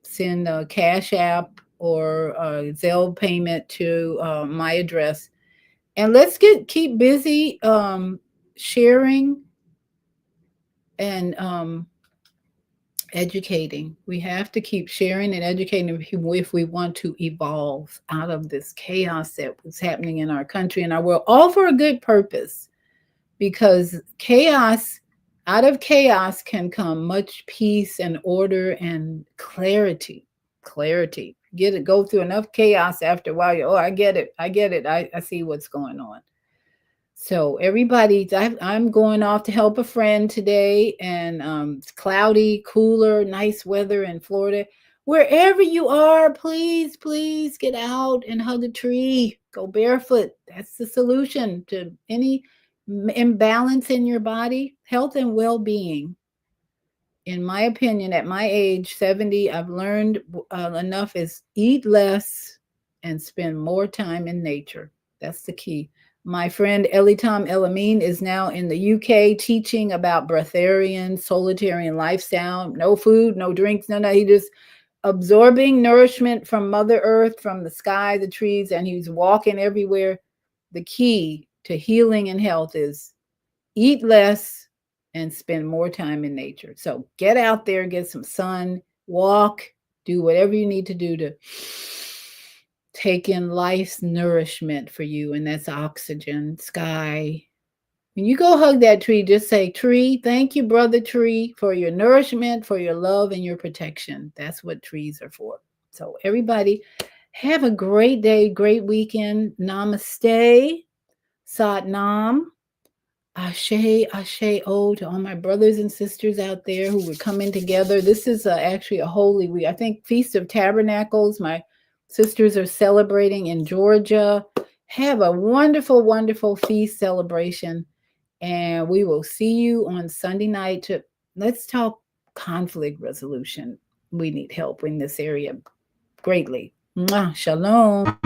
send a Cash App or a Zelle payment to my address. And let's keep busy sharing and educating. We have to keep sharing and educating if we want to evolve out of this chaos that was happening in our country and our world, all for a good purpose. Because out of chaos can come much peace and order and clarity. Go through enough chaos after a while. I get it. I see what's going on. So everybody, I'm going off to help a friend today, and it's cloudy, cooler, nice weather in Florida. Wherever you are, please get out and hug a tree. Go barefoot. That's the solution to any imbalance in your body, health and well-being. In my opinion, at my age, 70, I've learned enough is eat less and spend more time in nature. That's the key. My friend Elitam Elamine is now in the UK teaching about breatharian, solitarian lifestyle. No food, no drinks, no. He just absorbing nourishment from Mother Earth, from the sky, the trees, and he's walking everywhere. The key to healing and health is eat less and spend more time in nature. So get out there, get some sun, walk, do whatever you need to do to take in life's nourishment for you. And that's oxygen, sky. When you go hug that tree, just say, tree, thank you, brother tree, for your nourishment, for your love and your protection. That's what trees are for. So everybody have a great day, great weekend. Namaste. Sat Nam. Ashe, Ashe, O to all my brothers and sisters out there who were coming together. This is actually a holy week. I think Feast of Tabernacles. My sisters are celebrating in Georgia. Have a wonderful, wonderful feast celebration. And we will see you on Sunday night. Let's talk conflict resolution. We need help in this area greatly. Mwah, shalom.